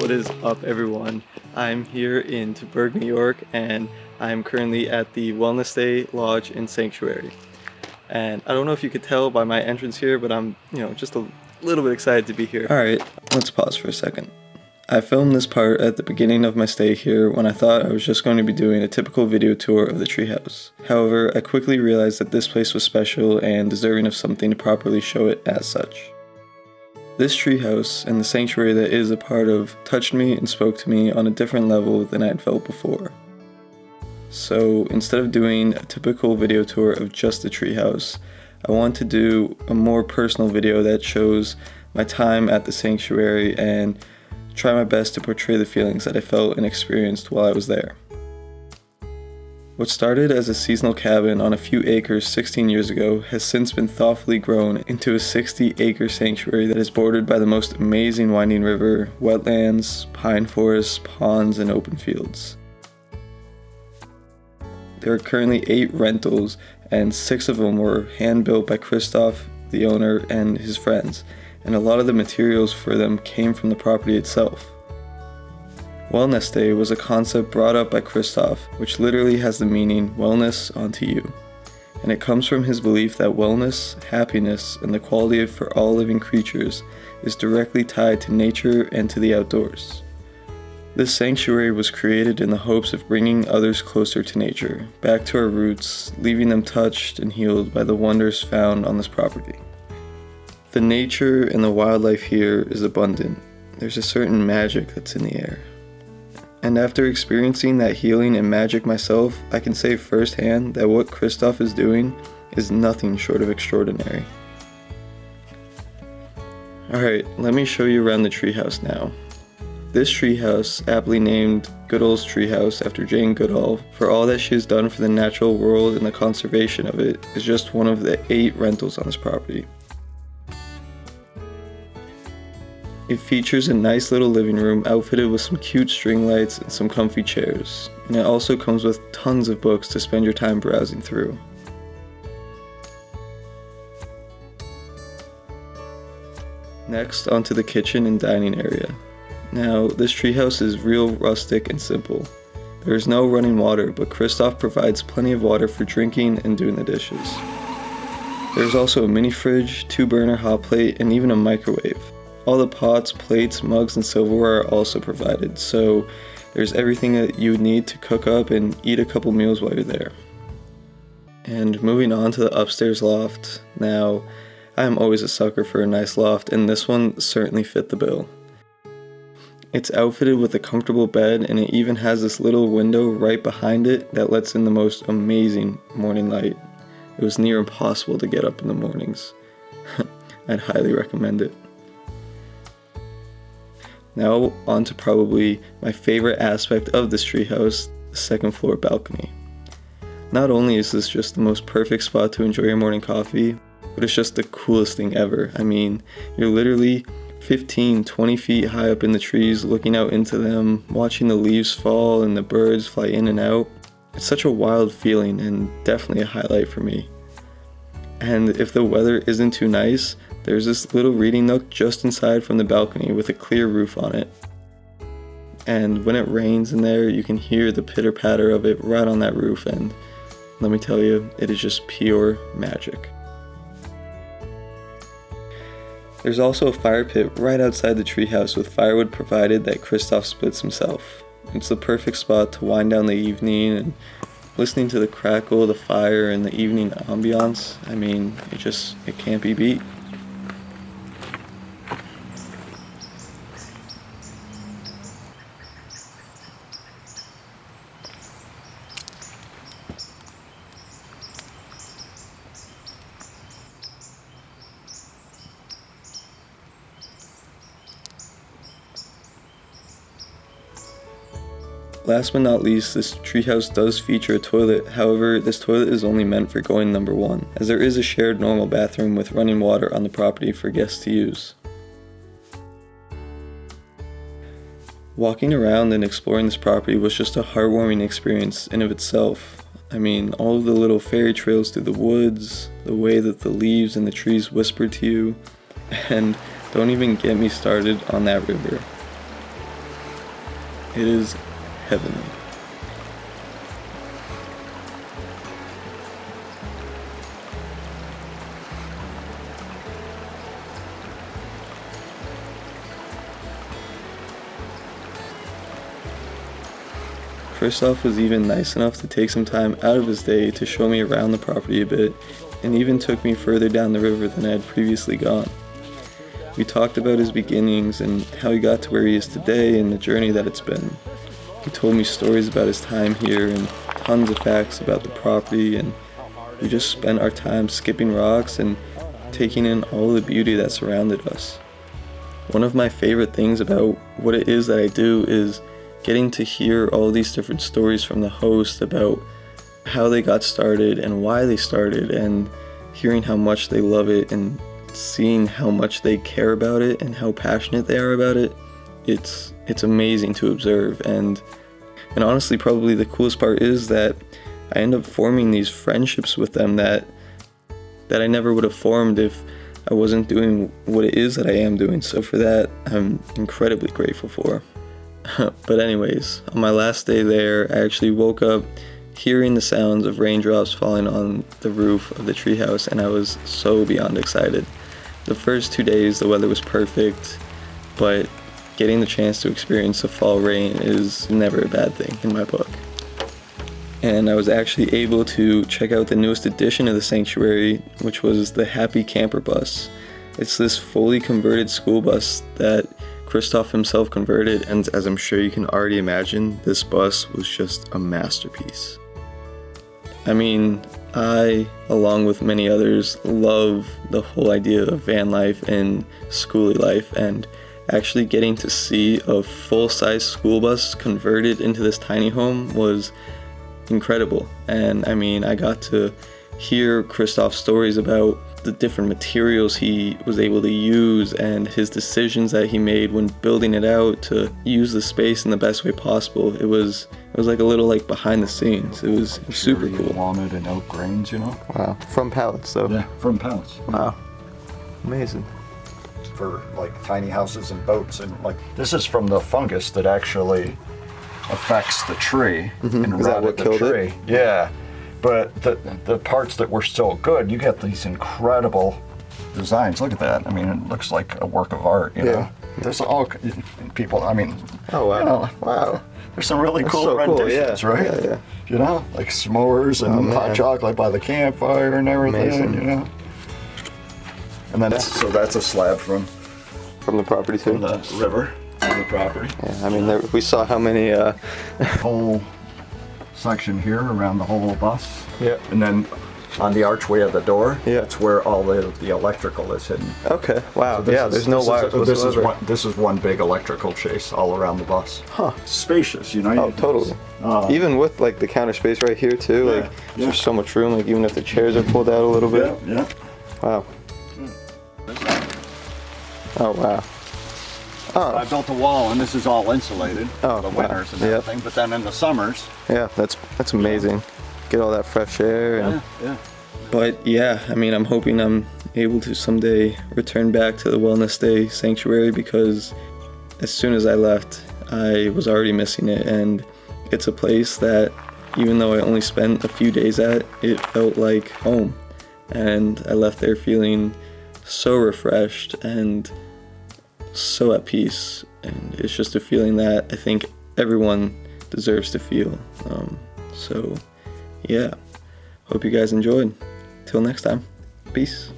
What is up, everyone? I'm here in Taberg, New York, and I'm currently at the Wellnessté Lodge and Sanctuary. And I don't know if you could tell by my entrance here, but I'm, just a little bit excited to be here. Alright, let's pause for a second. I filmed this part at the beginning of my stay here when I thought I was just going to be doing a typical video tour of the Treehouse. However, I quickly realized that this place was special and deserving of something to properly show it as such. This treehouse and the sanctuary that it is a part of touched me and spoke to me on a different level than I had felt before. So instead of doing a typical video tour of just the treehouse, I want to do a more personal video that shows my time at the sanctuary and try my best to portray the feelings that I felt and experienced while I was there. What started as a seasonal cabin on a few acres 16 years ago has since been thoughtfully grown into a 60-acre sanctuary that is bordered by the most amazing winding river, wetlands, pine forests, ponds, and open fields. There are currently 8 rentals, and 6 of them were hand-built by Christoph, the owner, and his friends, and a lot of the materials for them came from the property itself. Wellnessté was a concept brought up by Christoph, which literally has the meaning wellness onto you. And it comes from his belief that wellness, happiness, and the quality for all living creatures is directly tied to nature and to the outdoors. This sanctuary was created in the hopes of bringing others closer to nature, back to our roots, leaving them touched and healed by the wonders found on this property. The nature and the wildlife here is abundant. There's a certain magic that's in the air. And after experiencing that healing and magic myself, I can say firsthand that what Christoph is doing is nothing short of extraordinary. Alright, let me show you around the treehouse now. This treehouse, aptly named Goodall's Treehouse after Jane Goodall, for all that she has done for the natural world and the conservation of it, is just one of the 8 rentals on this property. It features a nice little living room outfitted with some cute string lights and some comfy chairs, and it also comes with tons of books to spend your time browsing through. Next, onto the kitchen and dining area. Now, this treehouse is real rustic and simple. There is no running water, but Christoph provides plenty of water for drinking and doing the dishes. There is also a mini fridge, 2-burner hot plate, and even a microwave. All the pots, plates, mugs, and silverware are also provided, so there's everything that you would need to cook up and eat a couple meals while you're there. And moving on to the upstairs loft. Now, I am always a sucker for a nice loft, and this one certainly fit the bill. It's outfitted with a comfortable bed, and it even has this little window right behind it that lets in the most amazing morning light. It was near impossible to get up in the mornings. I'd highly recommend it. Now on to probably my favorite aspect of this treehouse, the second floor balcony. Not only is this just the most perfect spot to enjoy your morning coffee, but it's just the coolest thing ever. I mean, you're literally 15-20 feet high up in the trees, looking out into them, watching the leaves fall and the birds fly in and out. It's such a wild feeling and definitely a highlight for me. And if the weather isn't too nice, there's this little reading nook just inside from the balcony with a clear roof on it. And when it rains in there, you can hear the pitter-patter of it right on that roof, and let me tell you, it is just pure magic. There's also a fire pit right outside the treehouse with firewood provided that Christoph splits himself. It's the perfect spot to wind down the evening and listening to the crackle of the fire and the evening ambiance. I mean, it can't be beat. Last but not least, this treehouse does feature a toilet. However, this toilet is only meant for going number 1, as there is a shared normal bathroom with running water on the property for guests to use. Walking around and exploring this property was just a heartwarming experience in of itself. I mean, all of the little fairy trails through the woods, the way that the leaves and the trees whisper to you, and don't even get me started on that river. It is heavenly. Christoph was even nice enough to take some time out of his day to show me around the property a bit, and even took me further down the river than I had previously gone. We talked about his beginnings and how he got to where he is today and the journey that it's been. He told me stories about his time here and tons of facts about the property, and we just spent our time skipping rocks and taking in all the beauty that surrounded us. One of my favorite things about what it is that I do is getting to hear all these different stories from the host about how they got started and why they started, and hearing how much they love it and seeing how much they care about it and how passionate they are about it. It's amazing to observe, and honestly probably the coolest part is that I end up forming these friendships with them that I never would have formed if I wasn't doing what it is that I am doing. So for that, I'm incredibly grateful for. But anyways, on my last day there, I actually woke up hearing the sounds of raindrops falling on the roof of the treehouse, and I was so beyond excited. The first 2 days the weather was perfect, but getting the chance to experience the fall rain is never a bad thing in my book. And I was actually able to check out the newest addition of the sanctuary, which was the Happy Camper Bus. It's this fully converted school bus that Christoph himself converted, and as I'm sure you can already imagine, this bus was just a masterpiece. I mean, I, along with many others, love the whole idea of van life and schoolie life, and actually getting to see a full-size school bus converted into this tiny home was incredible. And I mean, I got to hear Christoph's stories about the different materials he was able to use and his decisions that he made when building it out to use the space in the best way possible. It was like a little like behind the scenes. It was super cool. Walnut and oak grains, you know? Wow. From pallets though. Yeah, from pallets. Wow. Amazing. For like tiny houses and boats, and like this is from the fungus that actually affects the tree and Is that what rotted the killed tree. it? Yeah. But the parts that were still good, you get these incredible designs. Look at that. I mean, it looks like a work of art, you know? There's all people, I mean, oh wow. You know, Wow. There's some really That's cool so renditions, cool. right? Yeah. You know, like s'mores and hot chocolate by the campfire and everything, Amazing. you know? And then, so that's a slab from the property too? the river to the property. Yeah, I mean, we saw how many, Whole section here around the whole bus. Yeah. And then on the archway of the door, Yeah. it's where all the electrical is hidden. Okay, wow. So There's no wires whatsoever. This is one big electrical chase all around the bus. Huh. Spacious, you know? Oh, totally. Even with like the counter space right here too, Yeah, like there's so much room, like even if the chairs are pulled out a little bit. Yeah. Wow. Oh, wow. I built a wall, and this is all insulated Oh, for the wow. winters and Yep. everything. But then in the summers, Yeah, that's amazing. Get all that fresh air. And, yeah. But yeah, I mean, I'm hoping I'm able to someday return back to the Wellnessté sanctuary, because as soon as I left, I was already missing it. And it's a place that, even though I only spent a few days at, it felt like home. And I left there feeling so refreshed and so at peace. And it's just a feeling that I think everyone deserves to feel. So yeah, hope you guys enjoyed. Till next time, peace.